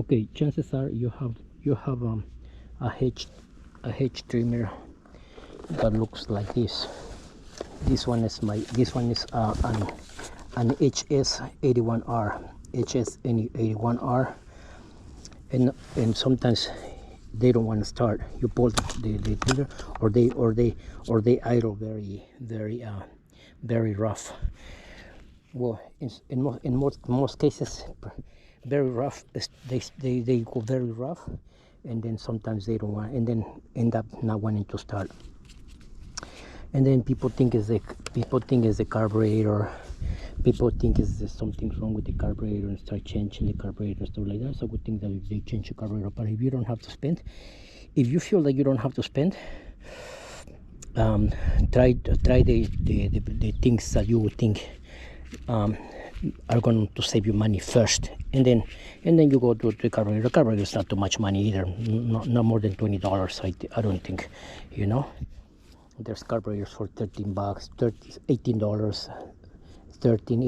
Okay, chances are you have a hedge trimmer that looks like this. This one is an HS81R, HS81R, and sometimes they don't want to start. You pull the trigger, or they idle very rough. Well, in most cases, very rough. They go very rough, and then sometimes they don't want, and then end up not wanting to start. And then people think it's the carburetor. People think there's something wrong with the carburetor and start changing the carburetor, stuff like that. So I would think that they change the carburetor. But if you don't have to spend, if you feel like you don't have to spend, try the things that you would think are going to save you money first, and then you go to the carburetor. The carburetor is not too much money either, not more than $20. I don't think, you know. There's carburetors for $13, $18, 13,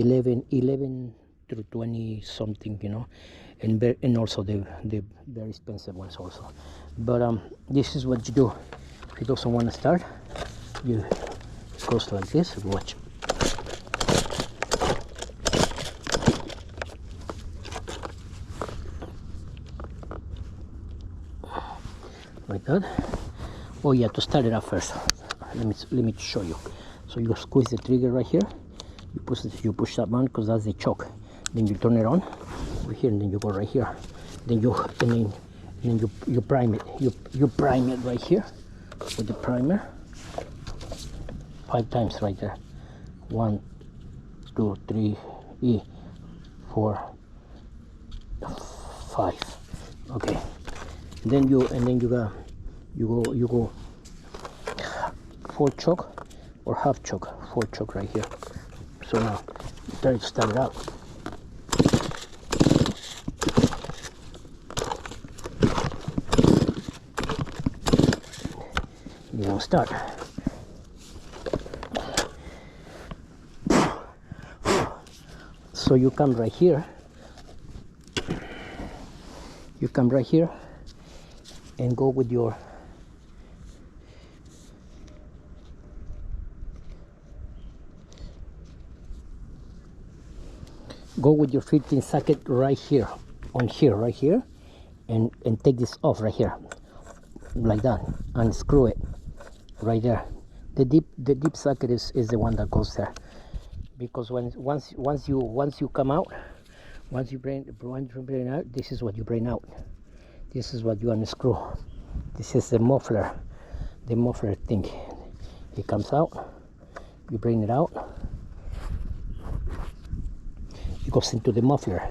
11 through 20 something, you know, and also the very expensive ones also. But this is what you do if you don't want to start. It goes like this. Watch. Like that. Oh yeah, to start it up first, let me show you. So you squeeze the trigger right here, you push that button because that's the choke. Then you turn it on over here, and then you go right here. Then you prime it. You prime it right here with the primer 5 times right there. 1, 2, 3, 4, 5. Okay. And then you go 4 choke or half choke. 4 choke right here. So now try to start it out. You don't start. So you come right here. You come right here and go with your go with your 15 socket right here, on here, right here, and take this off right here, like that, and screw it right there. The deep socket is the one that goes there, because once you come out, once you bring out, this is what you bring out. This is what you unscrew. This is the muffler thing. It comes out. You bring it out. It goes into the muffler.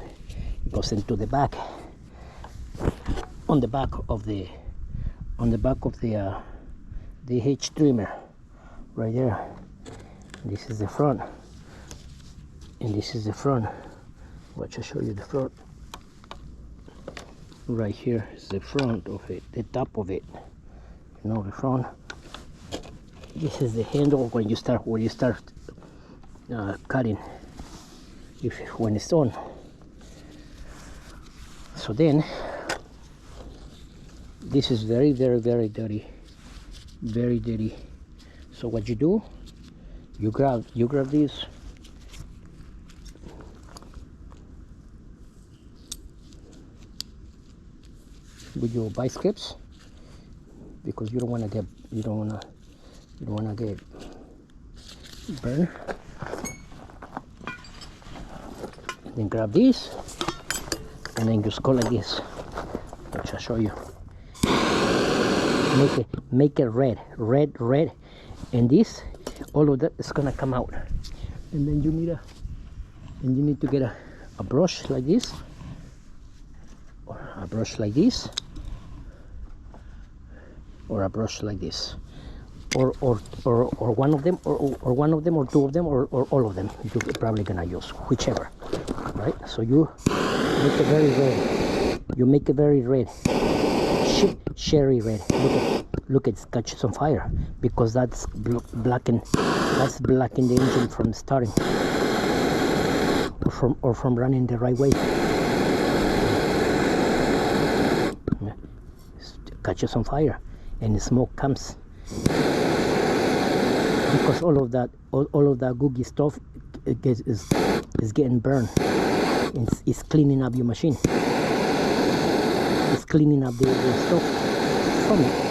It goes into the back. On the back of the Hedge trimmer, right there. This is the front, and this is the front. Watch, I'll show you the front. Right here is the front of it, the top of it. You know, the front. This is the handle when you start cutting. When it's on. So then, this is very dirty, very dirty. So what you do, you grab this. With your biceps, because you don't want to get burned. And then grab this, and then just go like this. Which I'll show you. Make it red, and this, all of that is gonna come out. And then you need to get a brush like this, or a brush like this, or a brush like this, or one of them, or one of them, or two of them, or all of them. You're probably gonna use whichever, right? So you make it very red. You make it very red, cherry red. Look, it's catches on fire because that's blacking the engine from starting, or from running the right way. catches on fire and the smoke comes, because all of that gooey stuff is getting burned. It's cleaning up your machine. It's cleaning up the stuff from it.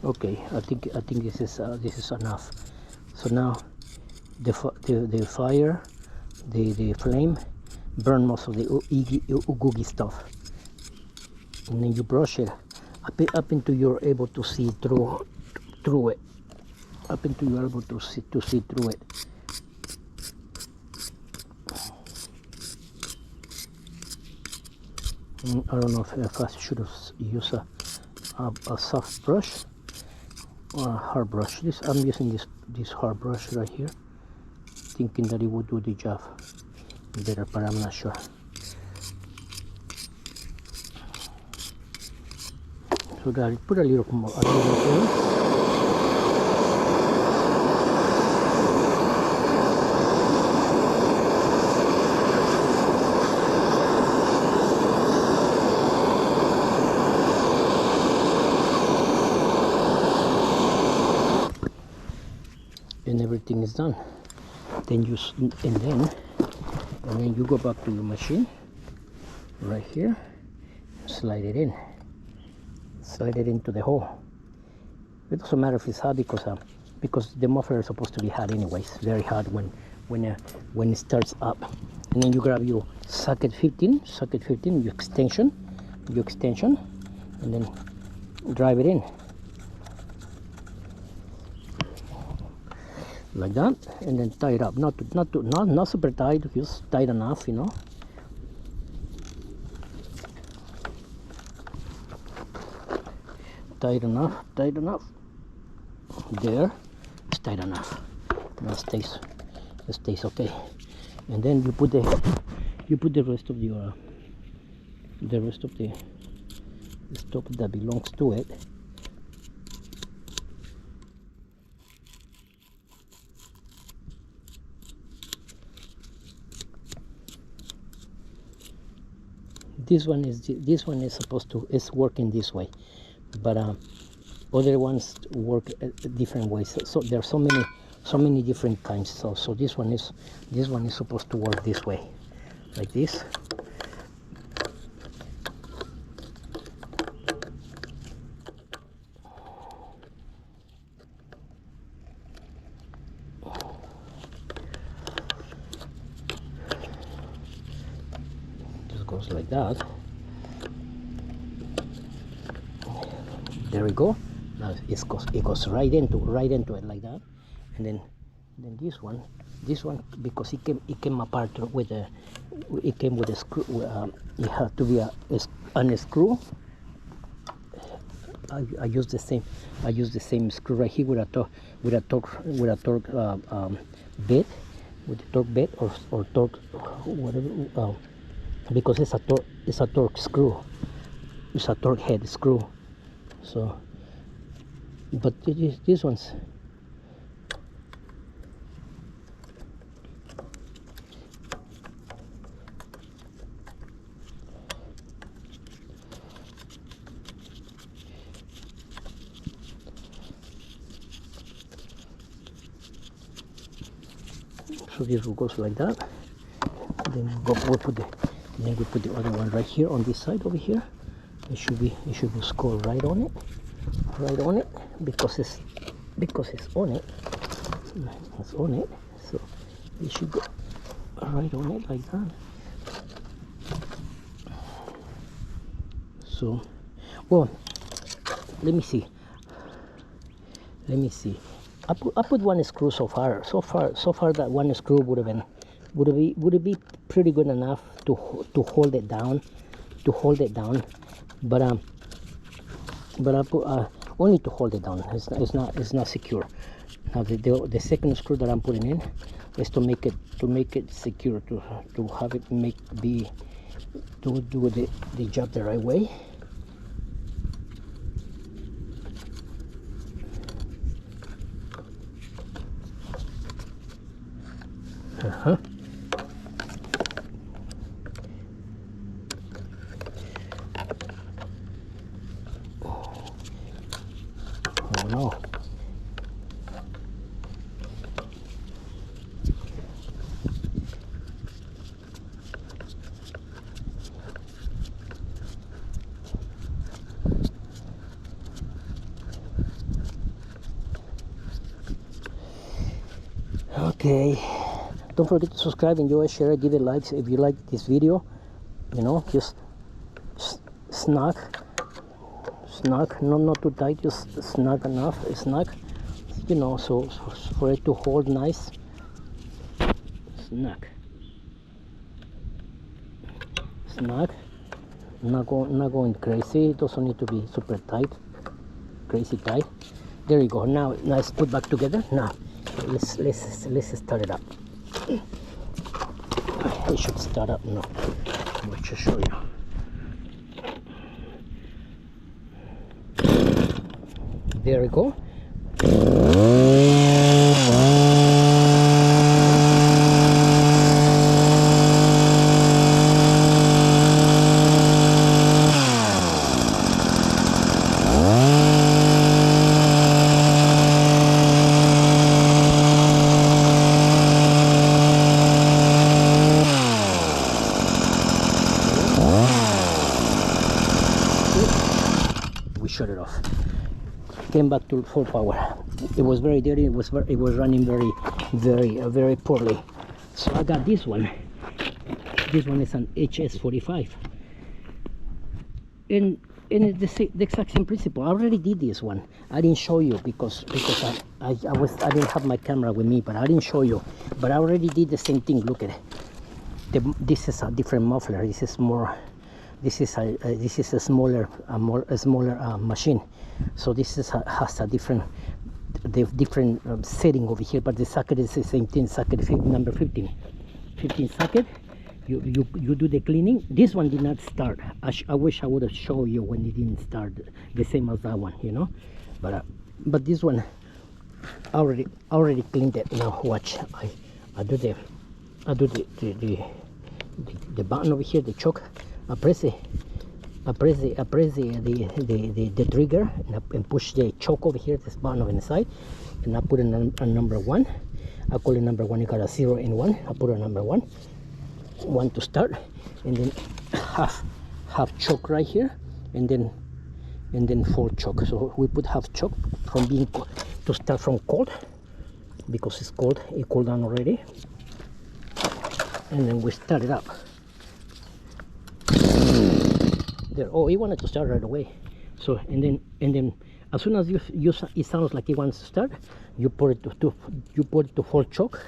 Okay, I think this is enough. So now the fire, the flame burn most of the gooey stuff, and then you brush it up until you're able to see through it, up until you're able to see through it. I don't know if I should use a soft brush or a hard brush. I'm using this hard brush right here, thinking that it would do the job better, but I'm not sure. So that put a little more. And everything is done. Then you go back to your machine right here, slide it into the hole. It doesn't matter if it's hot, because the muffler is supposed to be hot anyways, very hot when it starts up. And then you grab your socket 15, your extension, and then drive it in like that, and then tie it up. Not super tight, just tight enough, you know. Tight enough. There, it's tight enough. Now it stays okay. And then you put the rest of your the stuff that belongs to it. This one is supposed to working this way, but other ones work different ways. So there are so many different kinds. So this one is supposed to work this way, like this. Goes like that. There we go. Now it goes right into it like that. And then this one, because it came apart with a screw. It had to be an screw. I use the same screw right here with a torque bit, with the torque bit or torque whatever. Because it's a torque screw, it's a torque head screw. So, but these ones, so this goes like that. Then we put the other one right here on this side over here. It should be scored right on it, because it's on it. It's on it, so it should go right on it like that. So, well, let me see. I put one screw so far that one screw would it be pretty good enough to hold it down, but I put only to hold it down. It's not secure. Now the second screw that I'm putting in is to make it secure, to have it do the job the right way. Oh no. Okay, don't forget to subscribe, enjoy, share, give it likes if you like this video. You know, just snug, not too tight, just snug enough, you know, so for it to hold nice. Snug, not going crazy. It doesn't need to be super tight, crazy tight. There you go. Now let's put back together. Now let's start it up. It should start up now. I'll just show you. There we go. We shut it off. Came back to full power. It was very dirty. It was running very poorly. So I got this one. This one is an HS45, and it's the exact same principle. I already did this one. I didn't show you because I didn't have my camera with me, but I didn't show you. But I already did the same thing. Look at it. This is a different muffler. This is more. This is a smaller machine. So this has a different setting over here, but the socket is the same thing. Socket number 15 socket. You do the cleaning. This one did not start. I wish I would have shown you when it didn't start, the same as that one, you know. But this one already cleaned it. Now watch. I do the button over here, the choke. I press the trigger and push the choke over here, this button on the side, and I put a number 1. I call it number 1. You got a 0 and 1. I put a number 1 to start, and then half choke right here, and then full choke. So we put half choke from being to start from cold, because it's cold. It cooled down already, and then we start it up. There. Oh, it wanted to start right away. So and then as soon as it sounds like it wants to start, you put it to full choke.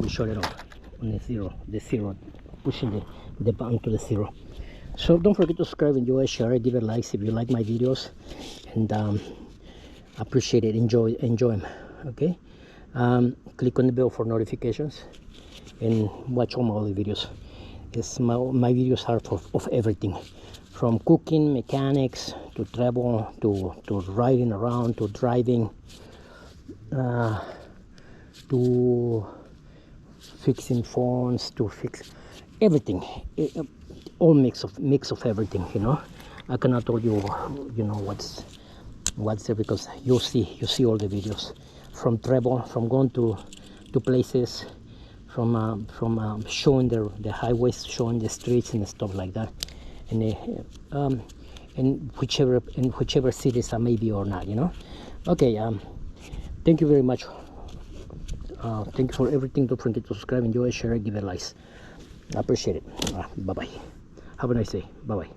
Shut it off on the zero, pushing the button to the 0. So don't forget to subscribe, enjoy, share, give it likes if you like my videos, and appreciate it. Enjoy them. Okay, click on the bell for notifications and watch all my other videos. My videos are of everything, from cooking, mechanics, to travel, to riding around, to driving, to fixing phones, to fix everything. all mix of everything, you know. I cannot tell you, you know, what's there, because you see all the videos from travel, from going to places, from showing the highways, showing the streets and stuff like that, and in whichever cities I may be or not, you know. Okay, thank you very much. Thank you for everything. Don't forget to subscribe, enjoy, share, give it likes. I appreciate it. Bye bye. Have a nice day. Bye bye.